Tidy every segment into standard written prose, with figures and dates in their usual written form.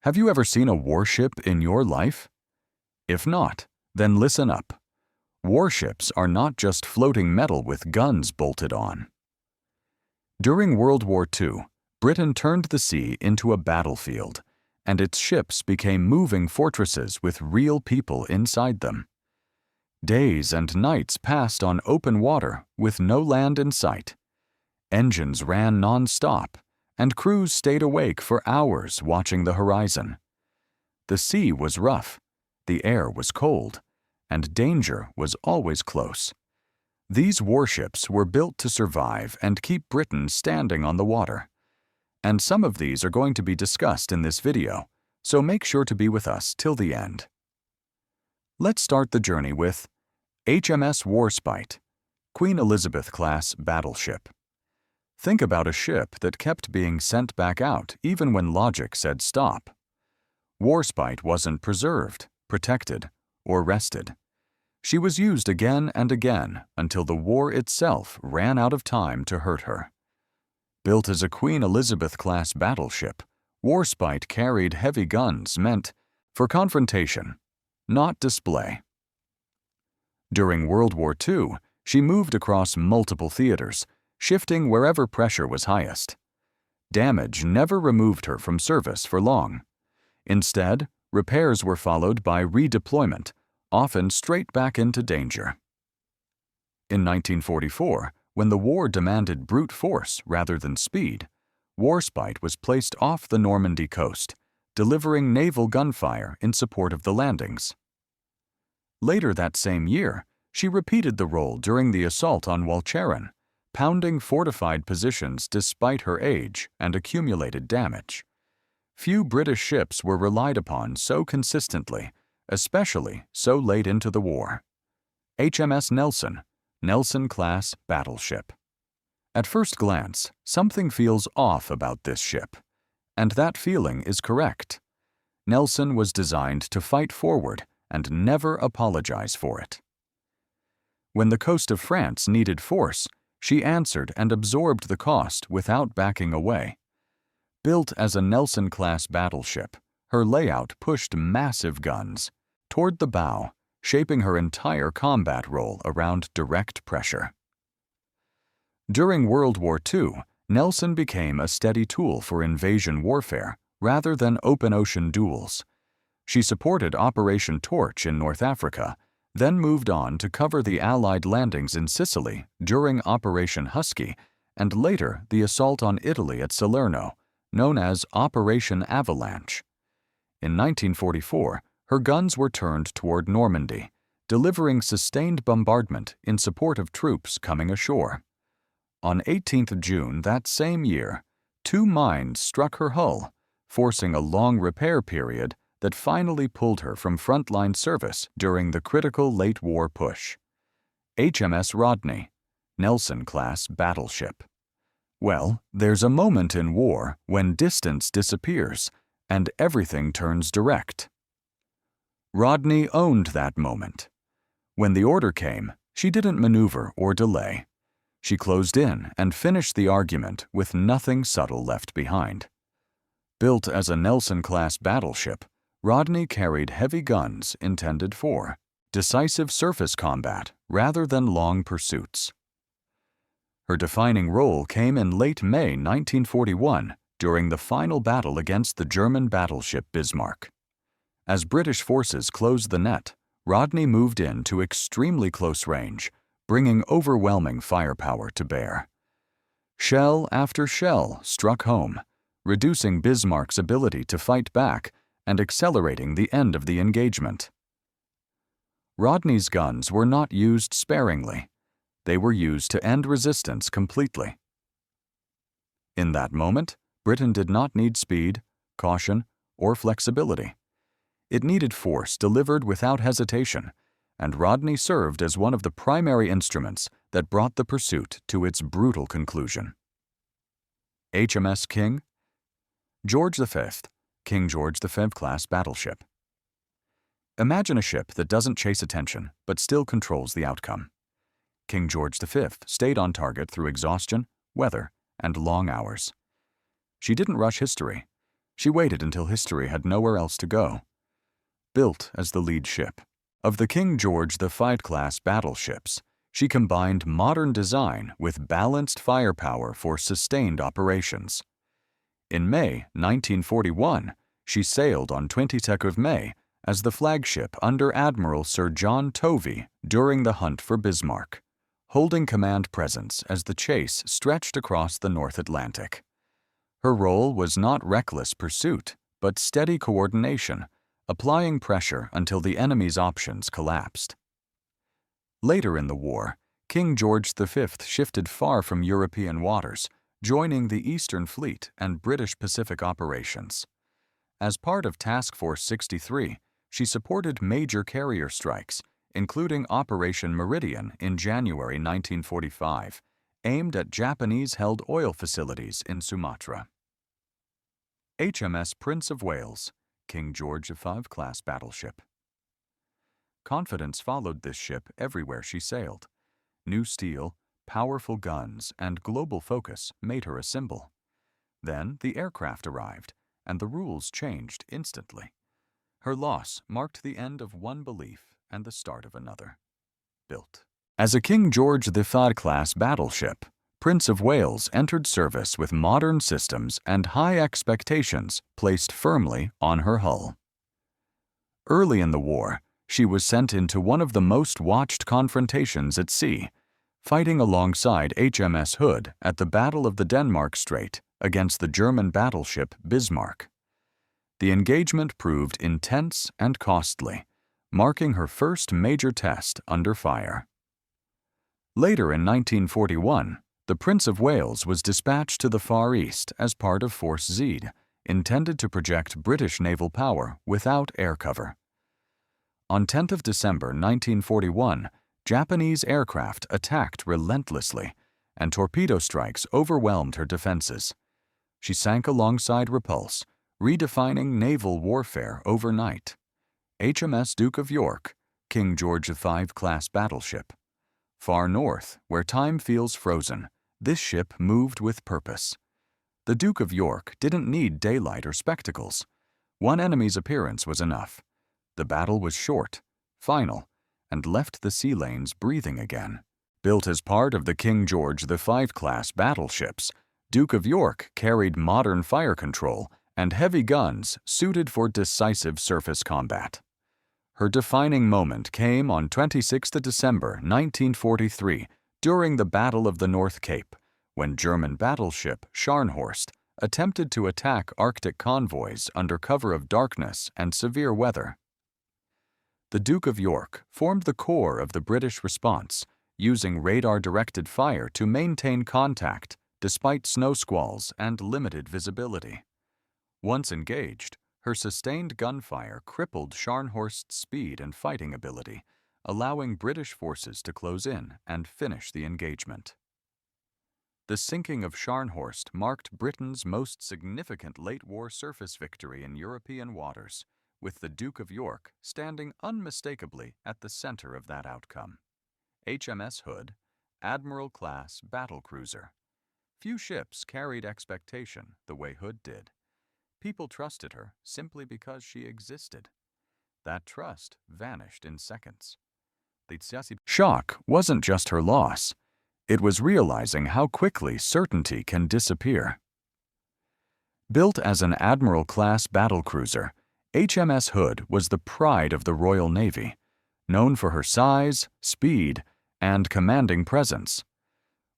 Have you ever seen a warship in your life? If not, then listen up. Warships are not just floating metal with guns bolted on. During World War II, Britain turned the sea into a battlefield, and its ships became moving fortresses with real people inside them. Days and nights passed on open water with no land in sight. Engines ran non-stop, and crews stayed awake for hours watching the horizon. The sea was rough, the air was cold, and danger was always close. These warships were built to survive and keep Britain standing on the water. And some of these are going to be discussed in this video, so make sure to be with us till the end. Let's start the journey with HMS Warspite, Queen Elizabeth-class battleship. Think about a ship that kept being sent back out even when logic said stop. Warspite wasn't preserved, protected, or rested. She was used again and again until the war itself ran out of time to hurt her. Built as a Queen Elizabeth-class battleship, Warspite carried heavy guns meant for confrontation, not display. During World War II, she moved across multiple theaters, shifting wherever pressure was highest. Damage never removed her from service for long. Instead, repairs were followed by redeployment, often straight back into danger. In 1944, when the war demanded brute force rather than speed, Warspite was placed off the Normandy coast, delivering naval gunfire in support of the landings. Later that same year, she repeated the role during the assault on Walcheren, pounding fortified positions despite her age and accumulated damage. Few British ships were relied upon so consistently, especially so late into the war. HMS Nelson, Nelson-class battleship. At first glance, something feels off about this ship, and that feeling is correct. Nelson was designed to fight forward and never apologize for it. When the coast of France needed force, she answered and absorbed the cost without backing away. Built as a Nelson-class battleship, her layout pushed massive guns toward the bow, shaping her entire combat role around direct pressure. During World War II, Nelson became a steady tool for invasion warfare rather than open ocean duels. She supported Operation Torch in North Africa, then moved on to cover the Allied landings in Sicily during Operation Husky, and later the assault on Italy at Salerno, known as Operation Avalanche. In 1944, her guns were turned toward Normandy, delivering sustained bombardment in support of troops coming ashore. On 18th June that same year, 2 mines struck her hull, forcing a long repair period that finally pulled her from frontline service during the critical late war push. HMS Rodney, Nelson-class battleship. Well, there's a moment in war when distance disappears and everything turns direct. Rodney owned that moment. When the order came, she didn't maneuver or delay. She closed in and finished the argument with nothing subtle left behind. Built as a Nelson-class battleship, Rodney carried heavy guns intended for decisive surface combat rather than long pursuits. Her defining role came in late May 1941 during the final battle against the German battleship Bismarck. As British forces closed the net, Rodney moved in to extremely close range, bringing overwhelming firepower to bear. Shell after shell struck home, reducing Bismarck's ability to fight back and accelerating the end of the engagement. Rodney's guns were not used sparingly. They were used to end resistance completely. In that moment, Britain did not need speed, caution, or flexibility. It needed force delivered without hesitation, and Rodney served as one of the primary instruments that brought the pursuit to its brutal conclusion. HMS King, George V, King George V-class battleship. Imagine a ship that doesn't chase attention but still controls the outcome. King George V stayed on target through exhaustion, weather, and long hours. She didn't rush history. She waited until history had nowhere else to go. Built as the lead ship of the King George V-class battleships, she combined modern design with balanced firepower for sustained operations. In May 1941, she sailed on 22nd of May as the flagship under Admiral Sir John Tovey during the hunt for Bismarck, holding command presence as the chase stretched across the North Atlantic. Her role was not reckless pursuit, but steady coordination, applying pressure until the enemy's options collapsed. Later in the war, King George V shifted far from European waters, joining the Eastern Fleet and British Pacific operations. As part of Task Force 63, she supported major carrier strikes, including Operation Meridian in January 1945, aimed at Japanese-held oil facilities in Sumatra. HMS Prince of Wales, King George V-class battleship. Confidence followed this ship everywhere she sailed. New steel, powerful guns, and global focus made her a symbol. Then the aircraft arrived, and the rules changed instantly. Her loss marked the end of one belief and the start of another. Built as a King George V-class battleship, Prince of Wales entered service with modern systems and high expectations placed firmly on her hull. Early in the war, she was sent into one of the most watched confrontations at sea, fighting alongside HMS Hood at the Battle of the Denmark Strait against the German battleship Bismarck. The engagement proved intense and costly, marking her first major test under fire. Later in 1941, the Prince of Wales was dispatched to the Far East as part of Force Z, intended to project British naval power without air cover. On 10th of December 1941, Japanese aircraft attacked relentlessly, and torpedo strikes overwhelmed her defenses. She sank alongside Repulse, redefining naval warfare overnight. HMS Duke of York, King George V-class battleship. Far north, where time feels frozen, this ship moved with purpose. The Duke of York didn't need daylight or spectacles. One enemy's appearance was enough. The battle was short, final, and left the sea lanes breathing again. Built as part of the King George V-class battleships, Duke of York carried modern fire control and heavy guns suited for decisive surface combat. Her defining moment came on 26 December 1943 during the Battle of the North Cape, when German battleship Scharnhorst attempted to attack Arctic convoys under cover of darkness and severe weather. The Duke of York formed the core of the British response, using radar-directed fire to maintain contact despite snow squalls and limited visibility. Once engaged, her sustained gunfire crippled Scharnhorst's speed and fighting ability, allowing British forces to close in and finish the engagement. The sinking of Scharnhorst marked Britain's most significant late-war surface victory in European waters, with the Duke of York standing unmistakably at the center of that outcome. HMS Hood, Admiral-class battlecruiser. Few ships carried expectation the way Hood did. People trusted her simply because she existed. That trust vanished in seconds. The shock wasn't just her loss. It was realizing how quickly certainty can disappear. Built as an Admiral-class battlecruiser, HMS Hood was the pride of the Royal Navy, known for her size, speed, and commanding presence.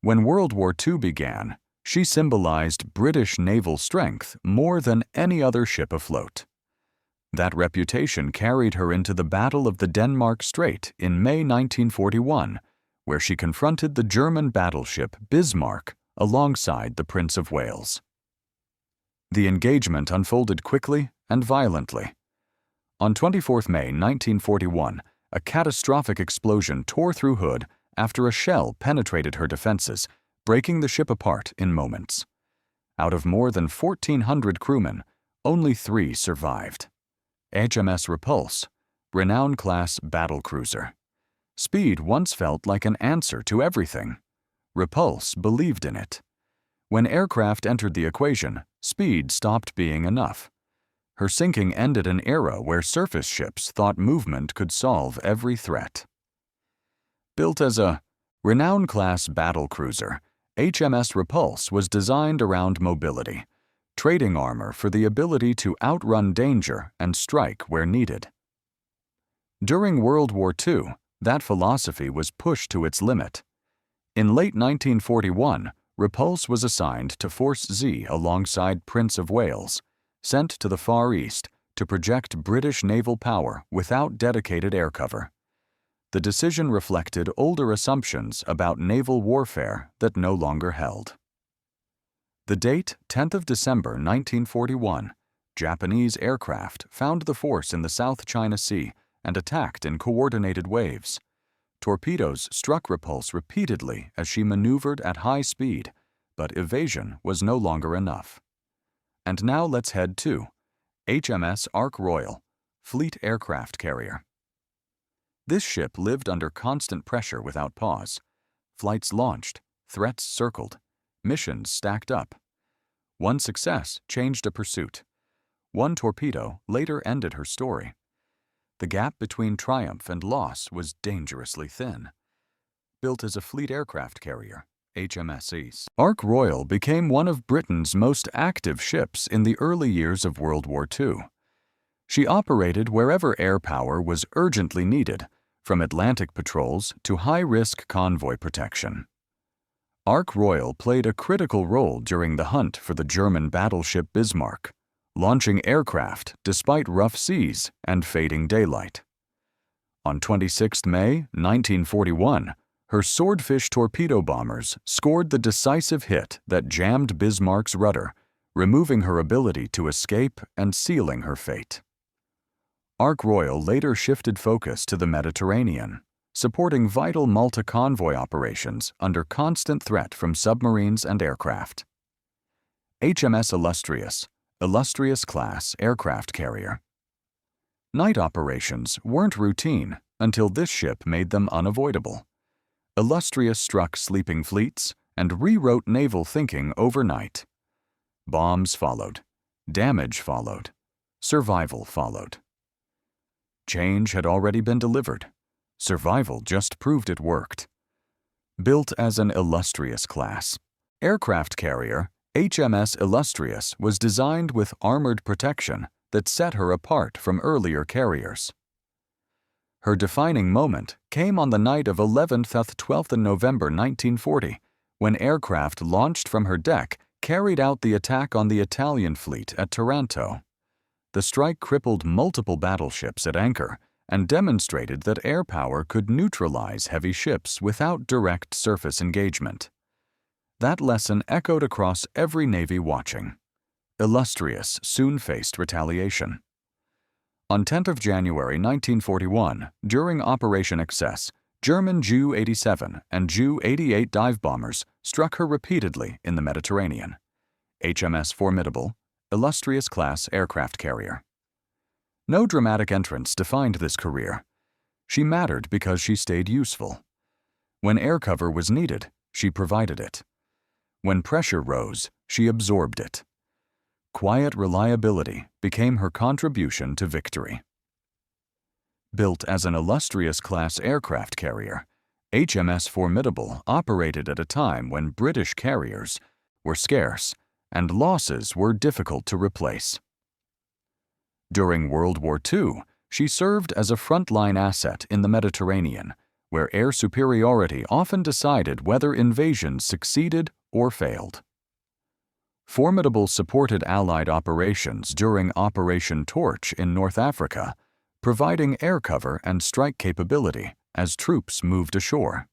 When World War II began, she symbolized British naval strength more than any other ship afloat. That reputation carried her into the Battle of the Denmark Strait in May 1941, where she confronted the German battleship Bismarck alongside the Prince of Wales. The engagement unfolded quickly and violently. On 24 May 1941, a catastrophic explosion tore through Hood after a shell penetrated her defenses, breaking the ship apart in moments. Out of more than 1,400 crewmen, only 3 survived. HMS Repulse, renowned-class battlecruiser. Speed once felt like an answer to everything. Repulse believed in it. When aircraft entered the equation, speed stopped being enough. Her sinking ended an era where surface ships thought movement could solve every threat. Built as a Renown-class battlecruiser, HMS Repulse was designed around mobility, trading armor for the ability to outrun danger and strike where needed. During World War II, that philosophy was pushed to its limit. In late 1941, Repulse was assigned to Force Z alongside Prince of Wales, sent to the Far East to project British naval power without dedicated air cover. The decision reflected older assumptions about naval warfare that no longer held. The date, 10th of December 1941, Japanese aircraft found the force in the South China Sea and attacked in coordinated waves. Torpedoes struck Repulse repeatedly as she maneuvered at high speed, but evasion was no longer enough. And now let's head to HMS Ark Royal, Fleet Aircraft Carrier. This ship lived under constant pressure without pause. Flights launched, threats circled, missions stacked up. One success changed a pursuit. One torpedo later ended her story. The gap between triumph and loss was dangerously thin. Built as a fleet aircraft carrier, HMS Ark Royal became one of Britain's most active ships in the early years of World War II. She operated wherever air power was urgently needed, from Atlantic patrols to high-risk convoy protection. Ark Royal played a critical role during the hunt for the German battleship Bismarck, launching aircraft despite rough seas and fading daylight. On 26 May 1941, her Swordfish torpedo bombers scored the decisive hit that jammed Bismarck's rudder, removing her ability to escape and sealing her fate. Ark Royal later shifted focus to the Mediterranean, supporting vital Malta convoy operations under constant threat from submarines and aircraft. HMS Illustrious-class aircraft carrier. Night operations weren't routine until this ship made them unavoidable. Illustrious struck sleeping fleets and rewrote naval thinking overnight. Bombs followed, damage followed, survival followed. Change had already been delivered. Survival just proved it worked. Built as an Illustrious-class aircraft carrier, HMS Illustrious was designed with armored protection that set her apart from earlier carriers. Her defining moment came on the night of 11th–12th November 1940, when aircraft launched from her deck carried out the attack on the Italian fleet at Taranto. The strike crippled multiple battleships at anchor and demonstrated that air power could neutralize heavy ships without direct surface engagement. That lesson echoed across every navy watching. Illustrious soon faced retaliation. On 10th of January 1941, during Operation Excess, German Ju-87 and Ju-88 dive bombers struck her repeatedly in the Mediterranean. HMS Formidable, Illustrious-class aircraft carrier. No dramatic entrance defined this career. She mattered because she stayed useful. When air cover was needed, she provided it. When pressure rose, she absorbed it. Quiet reliability became her contribution to victory. Built as an Illustrious-class aircraft carrier, HMS Formidable operated at a time when British carriers were scarce and losses were difficult to replace. During World War II, she served as a frontline asset in the Mediterranean, where air superiority often decided whether invasions succeeded or failed. Formidable supported Allied operations during Operation Torch in North Africa, providing air cover and strike capability as troops moved ashore.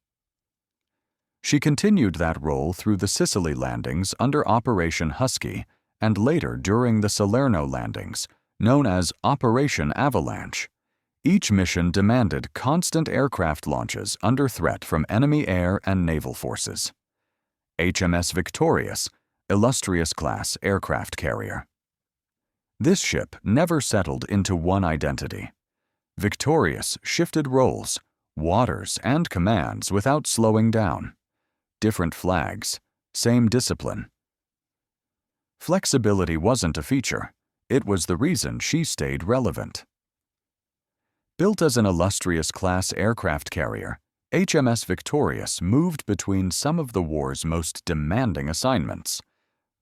She continued that role through the Sicily landings under Operation Husky and later during the Salerno landings, known as Operation Avalanche. Each mission demanded constant aircraft launches under threat from enemy air and naval forces. HMS Victorious, Illustrious-class aircraft carrier. This ship never settled into one identity. Victorious shifted roles, waters, and commands without slowing down. Different flags, same discipline, Flexibility wasn't a feature. It was the reason she stayed relevant. Built as an illustrious-class aircraft carrier, HMS Victorious moved between some of the war's most demanding assignments.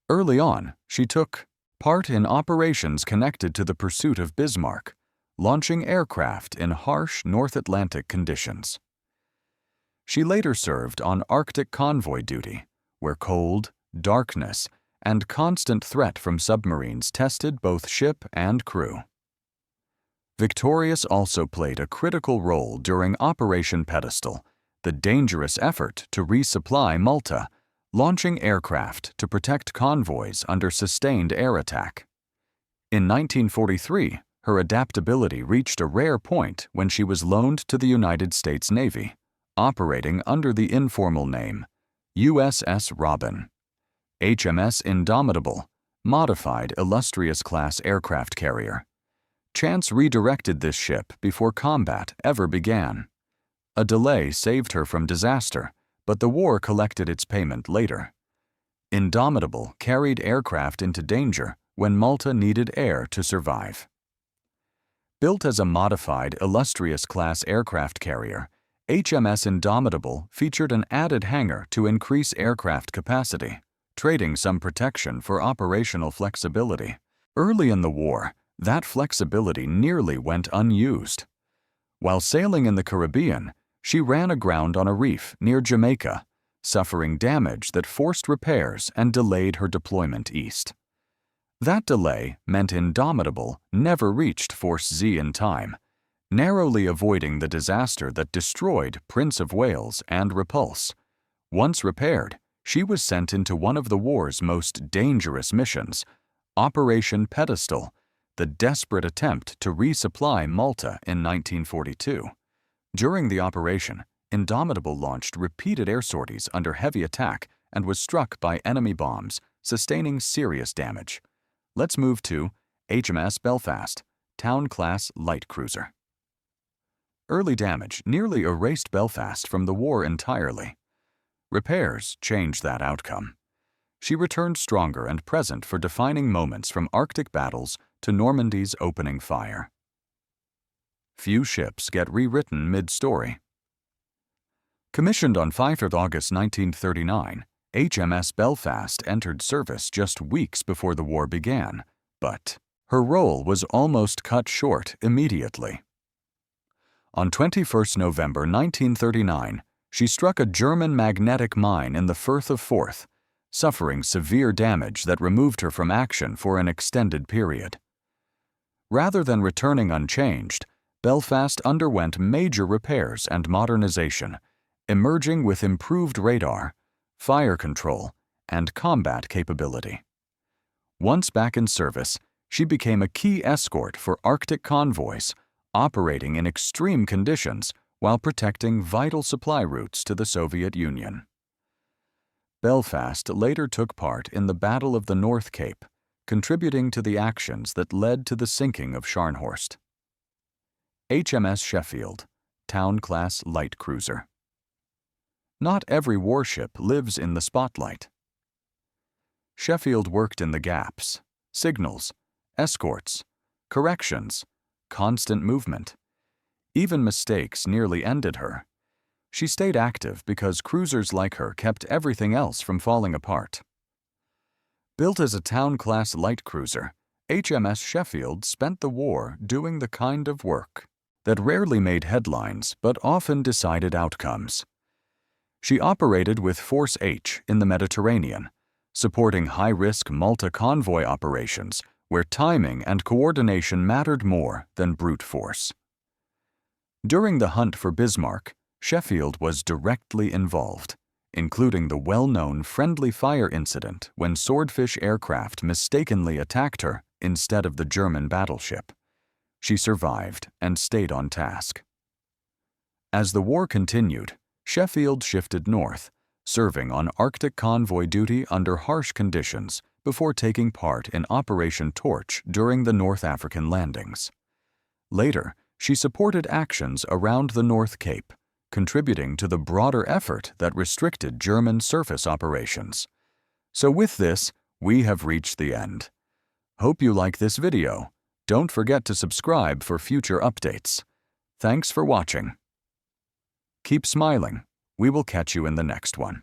Early on, she took part in operations connected to the pursuit of Bismarck, launching aircraft in harsh North Atlantic conditions. She later served on Arctic convoy duty, where cold, darkness, and constant threat from submarines tested both ship and crew. Victorious also played a critical role during Operation Pedestal, the dangerous effort to resupply Malta, launching aircraft to protect convoys under sustained air attack. In 1943, her adaptability reached a rare point when she was loaned to the United States Navy, operating under the informal name USS Robin. HMS Indomitable, modified illustrious-class aircraft carrier. Chance redirected this ship before combat ever began. A delay saved her from disaster, but the war collected its payment later. Indomitable carried aircraft into danger when Malta needed air to survive. Built as a modified illustrious-class aircraft carrier, HMS Indomitable featured an added hangar to increase aircraft capacity, trading some protection for operational flexibility. Early in the war, that flexibility nearly went unused. While sailing in the Caribbean, she ran aground on a reef near Jamaica, suffering damage that forced repairs and delayed her deployment east. That delay meant Indomitable never reached Force Z in time, narrowly avoiding the disaster that destroyed Prince of Wales and Repulse. Once repaired, she was sent into one of the war's most dangerous missions, Operation Pedestal, the desperate attempt to resupply Malta in 1942. During the operation, Indomitable launched repeated air sorties under heavy attack and was struck by enemy bombs, sustaining serious damage. Let's move to HMS Belfast, town-class light cruiser. Early damage nearly erased Belfast from the war entirely. Repairs changed that outcome. She returned stronger and present for defining moments from Arctic battles to Normandy's opening fire. Few ships get rewritten mid-story. Commissioned on 5 August 1939, HMS Belfast entered service just weeks before the war began, but her role was almost cut short immediately. On 21 November 1939, she struck a German magnetic mine in the Firth of Forth, suffering severe damage that removed her from action for an extended period. Rather than returning unchanged, Belfast underwent major repairs and modernization, emerging with improved radar, fire control, and combat capability. Once back in service, she became a key escort for Arctic convoys, operating in extreme conditions while protecting vital supply routes to the Soviet Union. Belfast later took part in the Battle of the North Cape, contributing to the actions that led to the sinking of Scharnhorst. HMS Sheffield, town-class light cruiser. Not every warship lives in the spotlight. Sheffield worked in the gaps, signals, escorts, corrections, constant movement. Even mistakes nearly ended her. She stayed active because cruisers like her kept everything else from falling apart. Built as a town-class light cruiser, HMS Sheffield spent the war doing the kind of work that rarely made headlines but often decided outcomes. She operated with Force H in the Mediterranean, supporting high-risk Malta convoy operations where timing and coordination mattered more than brute force. During the hunt for Bismarck, Sheffield was directly involved, including the well-known friendly fire incident when Swordfish aircraft mistakenly attacked her instead of the German battleship. She survived and stayed on task. As the war continued, Sheffield shifted north, serving on Arctic convoy duty under harsh conditions before taking part in Operation Torch during the North African landings. Later, she supported actions around the North Cape, contributing to the broader effort that restricted German surface operations. So with this, we have reached the end. Hope you like this video. Don't forget to subscribe for future updates. Thanks for watching. Keep smiling. We will catch you in the next one.